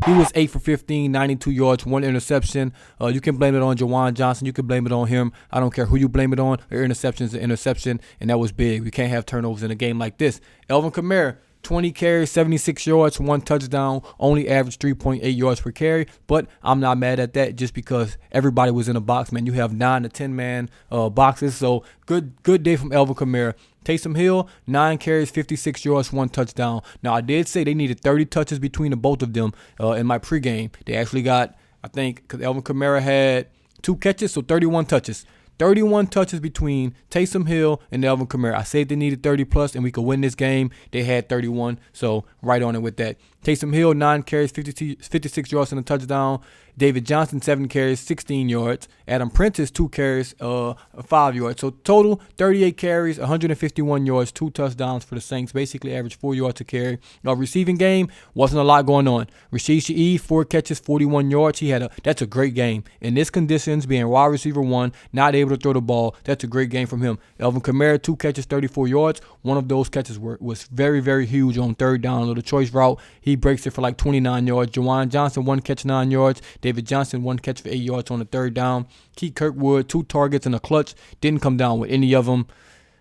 He was 8 for 15, 92 yards, 1 interception. You can blame it on Juwan Johnson. You can blame it on him. I don't care who you blame it on. An interception is an interception, and that was big. We can't have turnovers in a game like this. Alvin Kamara, 20 carries, 76 yards, 1 touchdown, only averaged 3.8 yards per carry. But I'm not mad at that just because everybody was in a box, man. You have 9 to 10 man boxes. So good day from Alvin Kamara. Taysom Hill, 9 carries, 56 yards, 1 touchdown. Now, I did say they needed 30 touches between the both of them in my pregame. They actually got, I think, because Alvin Kamara had 2 catches, so 31 touches. 31 touches between Taysom Hill and Alvin Kamara. I said they needed 30 plus and we could win this game. They had 31, so right on it with that. Taysom Hill, 9 carries, 56 yards and a touchdown. David Johnson, 7 carries, 16 yards. Adam Prentice, 2 carries, 5 yards. So total, 38 carries, 151 yards, 2 touchdowns for the Saints. Basically averaged 4 yards a carry. Receiving game, wasn't a lot going on. Rashid Shaheed, 4 catches, 41 yards. That's a great game. In this conditions, being wide receiver 1, not able to throw the ball, that's a great game from him. Alvin Kamara, 2 catches, 34 yards. One of those catches was very, very huge on third down. A little choice route. He breaks it for like 29 yards. Juwan Johnson, 1 catch, 9 yards. David Johnson, 1 catch for 8 yards on the third down. Keith Kirkwood, 2 targets in a clutch. Didn't come down with any of them.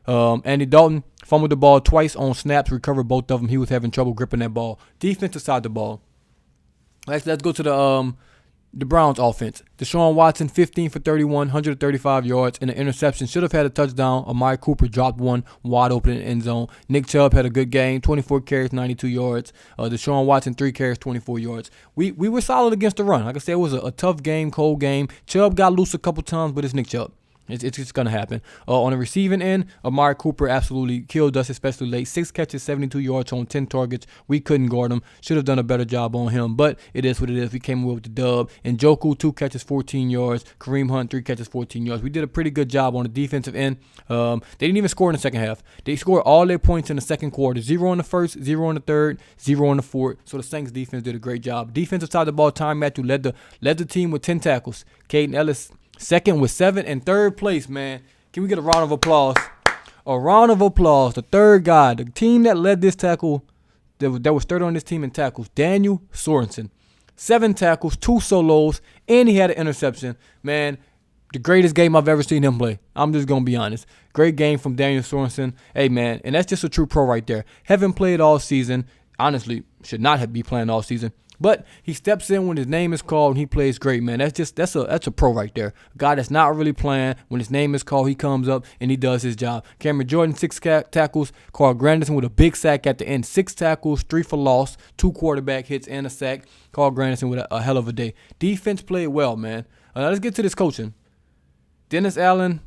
Andy Dalton fumbled the ball twice on snaps, recovered both of them. He was having trouble gripping that ball. Defensive side of the ball. Let's go to the Browns offense. Deshaun Watson, 15 for 31, 135 yards, and an interception. Should have had a touchdown. Amari Cooper dropped one wide open in the end zone. Nick Chubb had a good game, 24 carries, 92 yards. Deshaun Watson, 3 carries, 24 yards. We were solid against the run. Like I said, it was a tough game, cold game. Chubb got loose a couple times, but it's Nick Chubb. It's just going to happen. On the receiving end, Amari Cooper absolutely killed us, especially late. 6 catches, 72 yards on 10 targets. We couldn't guard him. Should have done a better job on him, but it is what it is. We came away with the dub. And Njoku, 2 catches, 14 yards. Kareem Hunt, 3 catches, 14 yards. We did a pretty good job on the defensive end. They didn't even score in the second half. They scored all their points in the second quarter. 0 in the first, 0 in the third, 0 in the fourth. So the Saints defense did a great job. Defensive side of the ball, Tyrann Mathieu led the team with 10 tackles. Caden Ellis, second with 7, and third place, man. Can we get a round of applause? A round of applause. The third guy, the team that led this tackle, that was third on this team in tackles, Daniel Sorensen. 7 tackles, 2 solos, and he had an interception. Man, the greatest game I've ever seen him play. I'm just going to be honest. Great game from Daniel Sorensen. Hey, man, and that's just a true pro right there. Haven't played all season. Honestly, should not have been playing all season. But he steps in when his name is called and he plays great, man. That's a pro right there. A guy that's not really playing. When his name is called, he comes up and he does his job. Cameron Jordan, 6 tackles. Carl Granderson with a big sack at the end. 6 tackles, 3 for loss, 2 quarterback hits and a sack. Carl Granderson with a hell of a day. Defense played well, man. Now let's get to this coaching. Dennis Allen,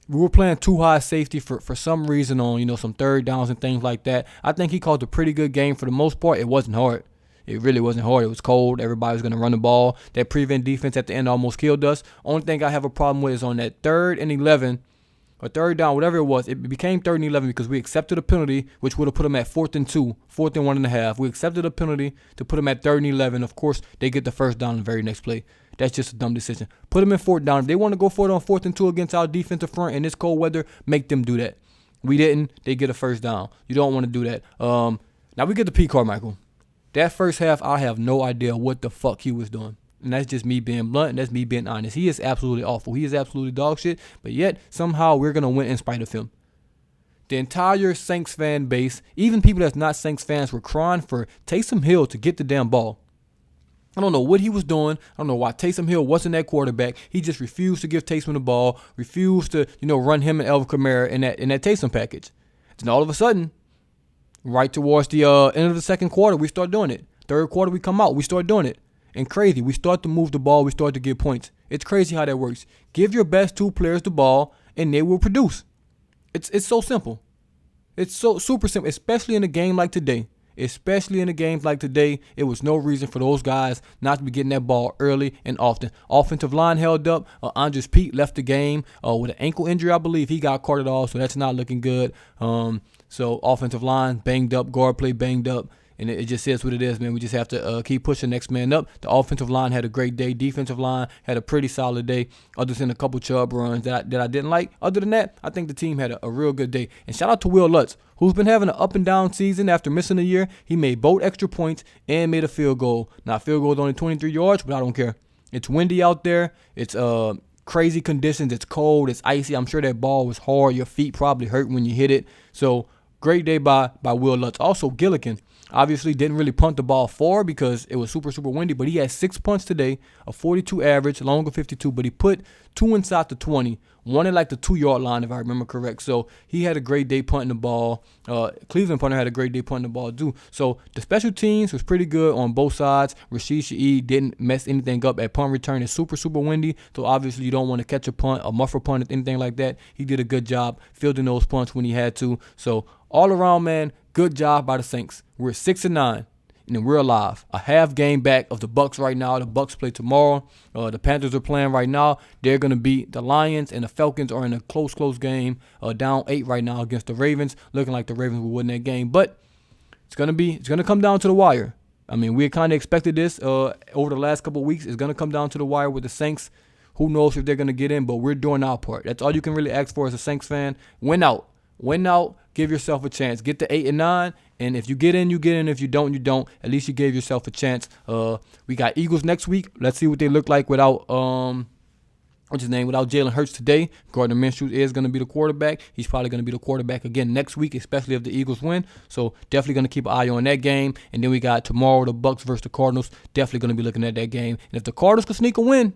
we were playing too high safety for some reason on, some third downs and things like that. I think he called a pretty good game for the most part. It wasn't hard. It really wasn't hard. It was cold. Everybody was going to run the ball. That prevent defense at the end almost killed us. Only thing I have a problem with is on that 3rd and 11 or third down, whatever it was. It became 3rd and 11 because we accepted a penalty, which would have put them at 4th and 2, 4th and 1.5. We accepted a penalty to put them at 3rd and 11. Of course, they get the first down in the very next play. That's just a dumb decision. Put them in 4th down. If they want to go for it on 4th and 2 against our defensive front in this cold weather, make them do that. We didn't. They get a first down. You don't want to do that. Now we get to Pete Carmichael. That first half, I have no idea what the fuck he was doing. And that's just me being blunt, and that's me being honest. He is absolutely awful. He is absolutely dog shit, but yet somehow we're going to win in spite of him. The entire Saints fan base, even people that's not Saints fans, were crying for Taysom Hill to get the damn ball. I don't know what he was doing. I don't know why Taysom Hill wasn't that quarterback. He just refused to give Taysom the ball, refused to, run him and Alvin Kamara in that Taysom package. Then all of a sudden, right towards the end of the second quarter, we start doing it. Third quarter, we come out. We start doing it. And crazy, we start to move the ball. We start to get points. It's crazy how that works. Give your best 2 players the ball, and they will produce. It's so simple. It's so super simple, especially in a game like today. Especially in the games like today, it was no reason for those guys not to be getting that ball early and often. Offensive line held up. Andres Pete left the game with an ankle injury, I believe. He got carted off, so that's not looking good. So offensive line banged up, guard play banged up. and it just is what it is, man. We just have to keep pushing next man up. The offensive line had a great day. Defensive line had a pretty solid day, other than a couple Chubb runs that I didn't like. Other than that, I think the team had a real good day. And shout out to Will Lutz, who's been having an up and down season after missing a year. He made both extra points and made a field goal. Now, field goal is only 23 yards, but I don't care. It's windy out there. It's crazy conditions. It's cold. It's icy. I'm sure that ball was hard. Your feet probably hurt when you hit it. So great day by Will Lutz. Also, Gillikin obviously didn't really punt the ball far because it was super windy, but he had 6 punts today, a 42 average, longer 52, but he put 2 inside the 20, one at like the 2-yard line, if I remember correct. So he had a great day punting the ball. Cleveland punter had a great day punting the ball too. So the special teams was pretty good on both sides. Rashid Shaheed didn't mess anything up at punt return. It's super windy, so obviously you don't want to catch a punt, a muffler punt, anything like that. He did a good job fielding those punts when he had to. So all around, man, good job by the Saints. We're 6-9. And then we're alive. A half game back of the Bucs right now. The Bucs play tomorrow. The Panthers are playing right now. They're going to beat the Lions, and the Falcons are in a close game, down 8 right now against the Ravens. Looking like the Ravens will win that game. But it's going to come down to the wire. I mean, we kind of expected this over the last couple of weeks. It's going to come down to the wire with the Saints. Who knows if they're going to get in, but we're doing our part. That's all you can really ask for as a Saints fan. Win out. Give yourself a chance. Get to 8-9, and if you get in, you get in. If you don't, you don't. At least you gave yourself a chance. We got Eagles next week. Let's see what they look like without without Jalen Hurts today. Gardner Minshew is going to be the quarterback. He's probably going to be the quarterback again next week, especially if the Eagles win. So definitely going to keep an eye on that game. And then we got tomorrow the Bucs versus the Cardinals. Definitely going to be looking at that game. And if the Cardinals could sneak a win,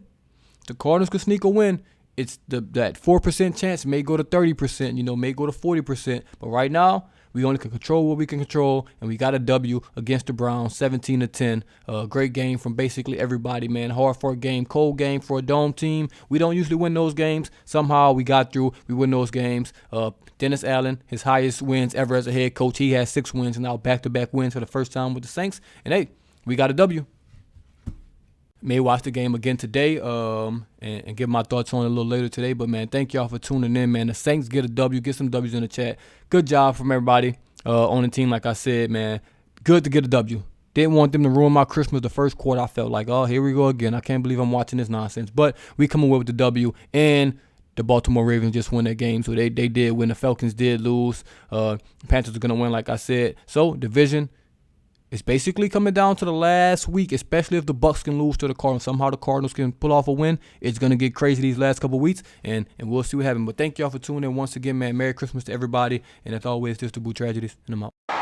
it's that 4% chance may go to 30%, may go to 40%. But right now, we only can control what we can control, and we got a W against the Browns, 17-10. Great game from basically everybody, man. Hard for a game, cold game for a dome team. We don't usually win those games. Somehow we got through. We win those games. Dennis Allen, his highest wins ever as a head coach. He has 6 wins and now back-to-back wins for the first time with the Saints. And, hey, we got a W. May watch the game again today and give my thoughts on it a little later today. But, man, thank y'all for tuning in, man. The Saints get a W. Get some W's in the chat. Good job from everybody on the team, like I said, man. Good to get a W. Didn't want them to ruin my Christmas the first quarter. I felt like, oh, here we go again. I can't believe I'm watching this nonsense. But we come away with the W, and the Baltimore Ravens just won that game. So they did win. The Falcons did lose. Panthers are going to win, like I said. So, division. It's basically coming down to the last week, especially if the Bucs can lose to the Cardinals. Somehow the Cardinals can pull off a win. It's going to get crazy these last couple of weeks, and we'll see what happens. But thank y'all for tuning in once again, man. Merry Christmas to everybody. And as always, this is DaBoot Tragedies, and I'm out.